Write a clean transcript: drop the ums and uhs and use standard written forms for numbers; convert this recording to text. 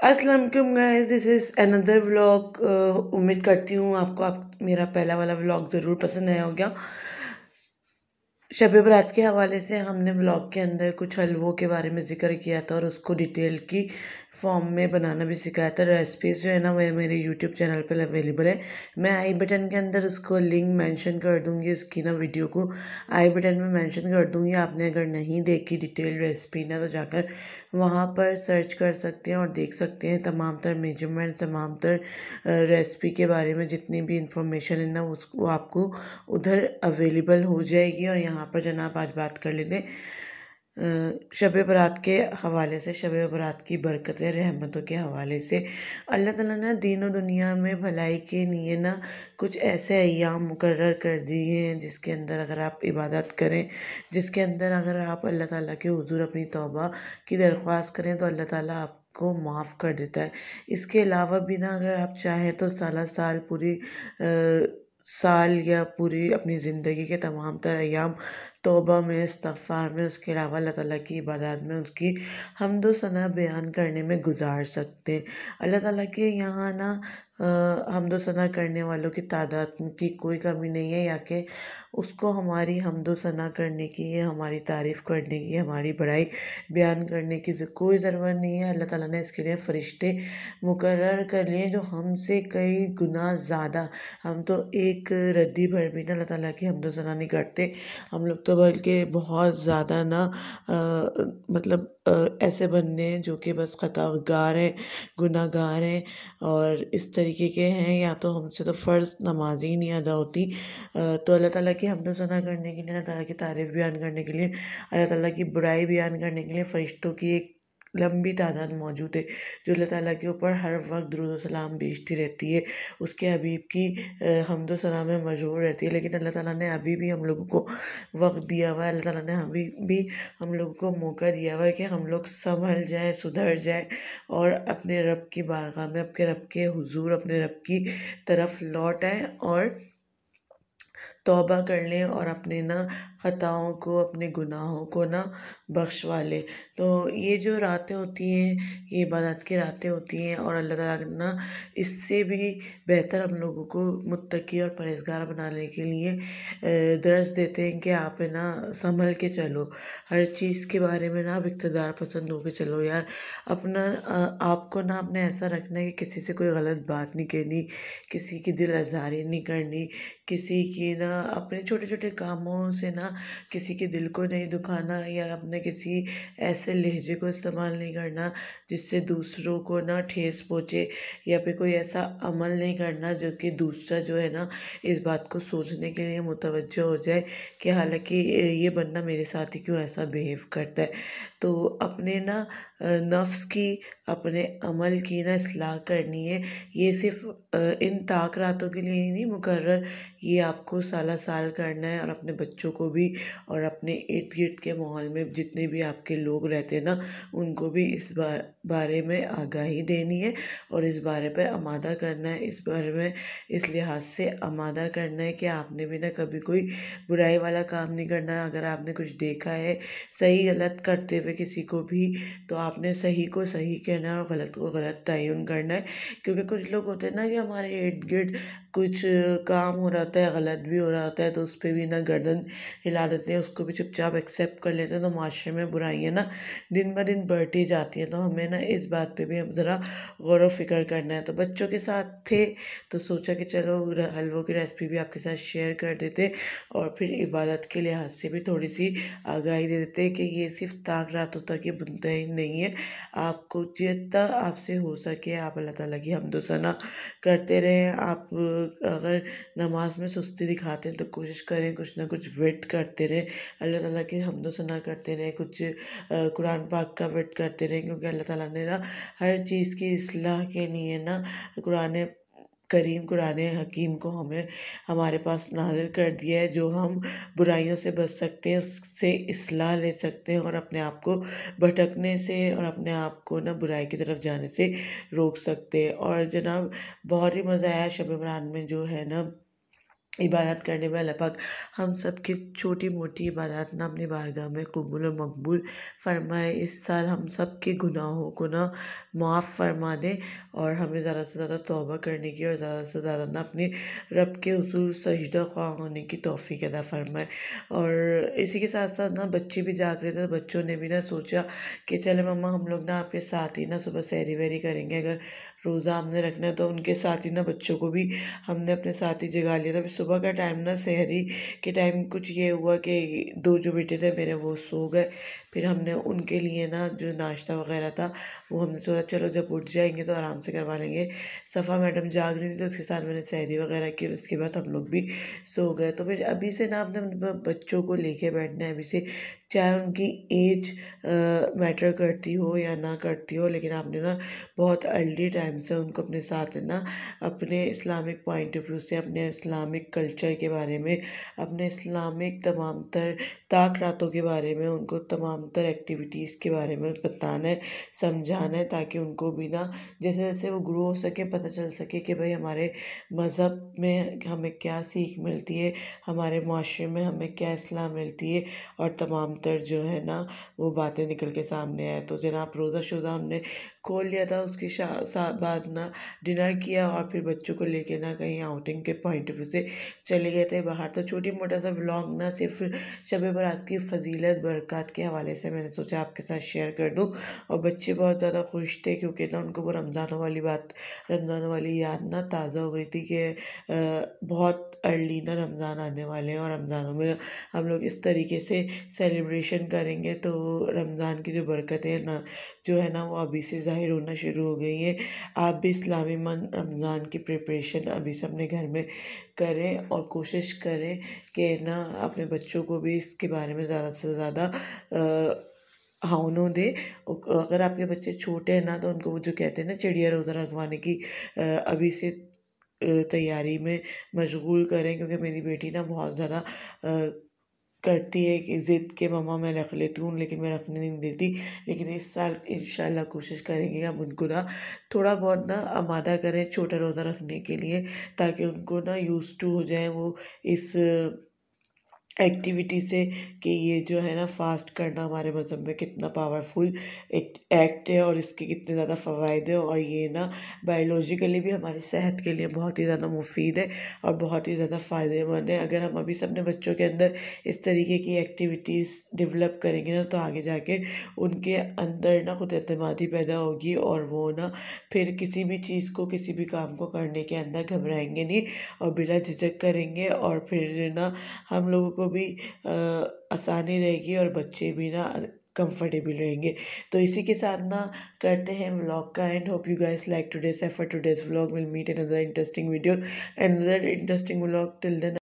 अस्सलाम वालेकुम guys, this is another vlog. उम्मीद करती हूँ आपको मेरा पहला वाला व्लॉग ज़रूर पसंद आया होगा। शब बरात के हवाले से हमने व्लॉग के अंदर कुछ हलवों के बारे में ज़िक्र किया था और उसको डिटेल की फॉर्म में बनाना भी सिखाया था। रेसिपीज़ जो है ना वह मेरे यूट्यूब चैनल पर अवेलेबल है। मैं आई बटन के अंदर उसको लिंक मेंशन कर दूँगी, उसकी ना वीडियो को आई बटन में मेंशन कर दूँगी। आपने अगर नहीं देखी डिटेल रेसिपी ना तो जाकर वहाँ पर सर्च कर सकते हैं और देख सकते हैं तमाम तर मेजरमेंट्स, तमाम तर रेसिपी के बारे में जितनी भी इंफॉर्मेशन है ना वो आपको उधर अवेलेबल हो जाएगी। और यहाँ पर जनाब आज बात कर लेते हैं शब बरात के हवाले से, शब बरात की बरकतें रहमतों के हवाले से। अल्लाह ताला ने दीन और दुनिया में भलाई के लिए ना कुछ ऐसे अय्याम मुकर्रर कर दिए हैं जिसके अंदर अगर आप इबादत करें, जिसके अंदर अगर आप अल्लाह ताला के हुजूर अपनी तौबा की दरख्वास्त करें तो अल्लाह ताला आपको माफ़ कर देता है। इसके अलावा भी ना अगर आप चाहें तो साला साल पूरी साल या पूरी अपनी ज़िंदगी के तमाम तर अय्याम तौबा में, इस्तिग़फ़ार में, उसके अलावा अल्लाह ताला की इबादत में, उसकी हम्द व सना बयान करने में गुज़ार सकते हैं। अल्लाह ताला के यहाँ ना हम्द व सना करने वालों की तादाद की कोई कमी नहीं है, या कि उसको हमारी हम्द व सना करने की, हमारी तारीफ़ करने की, हमारी बड़ाई बयान करने की कोई ज़रूरत नहीं है। अल्लाह ताला ने इसके लिए फ़रिश्ते मुकर्रर कर लिए जो हमसे कई गुना ज़्यादा, हम तो एक रद्दी भर भी ना अल्लाह ताला की हम्द व सना नहीं करते। हम लोग तो बल्कि बहुत ज़्यादा ना मतलब ऐसे बंदे हैं जो कि बस ख़तागार हैं, गुनाहगार हैं और इस तरीके के हैं, या तो हमसे तो फ़र्ज़ नमाज ही नहीं अदा होती। तो अल्लाह ताला की हम्द व सना करने के लिए, अल्लाह ताला की तारीफ़ बयान करने के लिए, अल्लाह ताला की बुराई बयान करने के लिए फ़रिश्तों की एक लंबी तादाद मौजूद है जो अल्लाह ताला के ऊपर हर वक्त दुरूद व सलाम भेजती रहती है, उसके हबीब की हम्द व सना में मशहूर रहती है। लेकिन अल्लाह ताला ने अभी भी हम लोगों को वक्त दिया हुआ है, अल्लाह ताला ने अभी भी हम लोगों को मौका दिया हुआ है कि हम लोग संभल जाएं, सुधर जाएं और अपने रब की बारगाह में, अपने रब के हुजूर, अपने रब की तरफ लौट आएँ और तौबा कर लें और अपने ना ख़ताओं को, अपने गुनाहों को ना बख्शवा लें। तो ये जो रातें होती हैं, ये इबादत की रातें होती हैं और अल्लाह ताला ना इससे भी बेहतर हम लोगों को मुत्तकी और परहेज़गार बनाने के लिए दर्स देते हैं कि आप है ना संभल के चलो, हर चीज़ के बारे में ना आप इक़्तिदार पसंद होके चलो यार। अपना आपको ना अपने ऐसा रखना है कि किसी से कोई गलत बात नहीं कहनी, किसी की दिल आज़ारी नहीं करनी, किसी की ना अपने छोटे छोटे कामों से ना किसी के दिल को नहीं दुखाना, या अपने किसी ऐसे लहजे को इस्तेमाल नहीं करना जिससे दूसरों को ना ठेस पहुँचे, या फिर कोई ऐसा अमल नहीं करना जो कि दूसरा जो है ना इस बात को सोचने के लिए मुतवज्जो हो जाए कि हालांकि ये बंदा मेरे साथ ही क्यों ऐसा बिहेव करता है। तो अपने ना नफ्स की, अपने अमल की ना इस्लाह करनी है। ये सिर्फ इन ताक रातों के लिए ही नहीं मुकर्रर, ये आपको साला साल करना है और अपने बच्चों को भी और अपने इर्द गिर्द के माहौल में जितने भी आपके लोग रहते हैं ना उनको भी इस बारे में आगाही देनी है और इस बारे पर आमादा करना है, इस बारे में इस लिहाज से आमादा करना है कि आपने भी ना कभी कोई बुराई वाला काम नहीं करना है। अगर आपने कुछ देखा है सही गलत करते हुए किसी को भी, तो आपने सही को सही कहना है और गलत को गलत तयन करना है। क्योंकि कुछ लोग होते हैं ना कि हमारे इर्द गिर्द कुछ काम हो रहा होता है, गलत भी हो रहा होता है, तो उस पर भी ना गर्दन हिला देते हैं, उसको भी चुपचाप एक्सेप्ट कर लेते हैं। तो माशरे में बुराइयाँ ना दिन ब दिन बढ़ती जाती हैं। तो हमें ना इस बात पे भी हम ज़रा गौर व फिक्र करना है। तो बच्चों के साथ थे तो सोचा कि चलो हलवों की रेसिपी भी आपके साथ शेयर कर देते और फिर इबादत के लिहाज से भी थोड़ी सी आगाही दे देते कि ये सिर्फ ताक रातों तक ये बुनता ही नहीं है। आपको जितना आपसे हो सके आप अल्लाह ताला की हम्द व सना करते रहें। आप अगर नमाज में सुस्ती दिखाते हैं तो कोशिश करें कुछ ना कुछ विर्द करते रहें, अल्लाह ताला की हम्द व सना करते रहें, कुछ कुरान पाक का विर्द करते रहें। क्योंकि अल्लाह ताला ने ना हर चीज़ की इस्लाह के लिए ना कुरान करीम, कुरान हकीम को हमें हमारे पास नाज़िल कर दिया है, जो हम बुराइयों से बच सकते हैं, उससे इस्लाह ले सकते हैं और अपने आप को भटकने से और अपने आप को ना बुराई की तरफ जाने से रोक सकते हैं। और जनाब बहुत ही मज़ा आया शब बरात में जो है ना इबादत करने में अल्लाह पाक हम सब की छोटी मोटी इबादत ना अपनी बारगाह में कबूल और मकबूल फ़रमाए। इस साल हम सब के गुनाहों को ना माफ़ फ़रमा दे और हमें ज़्यादा से ज़्यादा तौबा करने की और ज़्यादा से ज़्यादा ना अपने रब के हुज़ूर सजदा ख्वाह होने की तौफ़ीक अता फ़रमाए। और इसी के साथ साथ ना बच्चे भी जाग रहे थे, तो बच्चों ने भी ना सोचा कि चले मम्मा हम लोग ना आपके साथ ही ना सुबह सहरी वहरी करेंगे। अगर रोज़ा हमने रखना है तो उनके साथ ही ना बच्चों को भी हमने अपने साथ ही जगा लिया था। फिर सुबह का टाइम ना सहरी के टाइम कुछ ये हुआ कि 2 जो बेटे थे मेरे वो सो गए। फिर हमने उनके लिए ना जो नाश्ता वगैरह था वो हमने सोचा चलो जब उठ जाएंगे तो आराम से करवा लेंगे। सफ़ा मैडम जाग रही थी तो उसके साथ मैंने सहरी वगैरह की और उसके बाद हम लोग भी सो गए। तो फिर अभी से ना अपने बच्चों को लेके बैठना है अभी से, चाहे उनकी एज मैटर करती हो या ना करती हो, लेकिन आपने ना बहुत अर्ली टाइम से उनको अपने साथ ना अपने इस्लामिक पॉइंट ऑफ व्यू से, अपने इस्लामिक कल्चर के बारे में, अपने इस्लामिक तमाम तर ताक़रातों के बारे में, उनको तमाम तर एक्टिविटीज़ के बारे में बताना है, समझाना है, ताकि उनको भी ना जैसे जैसे वो ग्रो हो सके पता चल सके कि भाई हमारे मज़हब में हमें क्या सीख मिलती है, हमारे माशरे में हमें क्या इस्लाह मिलती है, और तमाम तर जो है ना वो बातें निकल के सामने आए। तो जनाब रोज़ा शोज़ा हमने खोल लिया था, उसके साथ बाद ना डिनर किया और फिर बच्चों को लेके ना कहीं आउटिंग के पॉइंट ऑफ व्यू से चले गए थे बाहर। तो छोटी मोटा सा व्लॉग ना सिर्फ शब बारात की फ़जीलत बरक़ात के हवाले से मैंने सोचा आपके साथ शेयर कर दूँ। और बच्चे बहुत ज़्यादा खुश थे क्योंकि ना उनको वो रमज़ान वाली याद ना ताज़ा हो गई थी कि बहुत अर्ली ना रमज़ान आने वाले हैं और रमज़ानों में हम लोग इस तरीके से सेलिब्रेशन करेंगे तो रमज़ान की जो बरकतें ना जो है ना वो अभी से ज़ाहिर होना शुरू हो गई हैं। आप भी इस्लामी मन रमज़ान की प्रिपरेशन अभी से अपने घर में करें और कोशिश करें कि ना अपने बच्चों को भी इसके बारे में ज़्यादा से ज़्यादा हाँउनो दे। अगर आपके बच्चे छोटे हैं ना तो उनको वो जो कहते हैं ना चिड़िया रोज़ा रखवाने की अभी से तैयारी में मशगूल करें, क्योंकि मेरी बेटी ना बहुत ज़्यादा करती है कि ज़िद के मम्मा मैं रख लेती हूँ, लेकिन मैं रखने नहीं देती। लेकिन इस साल इंशाल्लाह कोशिश करेंगे कि हम उनको ना थोड़ा बहुत ना आमादा करें छोटा रोज़ा रखने के लिए, ताकि उनको ना यूज़ टू हो जाए वो इस एक्टिविटी से कि ये जो है ना फास्ट करना हमारे मज़हब में कितना पावरफुल एक एक्ट है और इसके कितने ज़्यादा फ़वाइद है, और ये ना बायोलॉजिकली भी हमारी सेहत के लिए बहुत ही ज़्यादा मुफीद है और बहुत ही ज़्यादा फ़ायदेमंद है। अगर हम अभी से अपने बच्चों के अंदर इस तरीके की एक्टिविटीज़ डेवलप करेंगे ना तो आगे जाके उनके अंदर ना खुद एतमादी पैदा होगी और वो ना फिर किसी भी चीज़ को, किसी भी काम को करने के अंदर घबराएंगे नहीं और बिला झिझक करेंगे, और फिर ना हम लोगों को भी आसानी रहेगी और बच्चे भी ना कंफर्टेबल रहेंगे। तो इसी के साथ ना करते हैं व्लॉग का end. Hope you guys like today's effort, today's vlog. Will meet another interesting video, another interesting vlog. Till then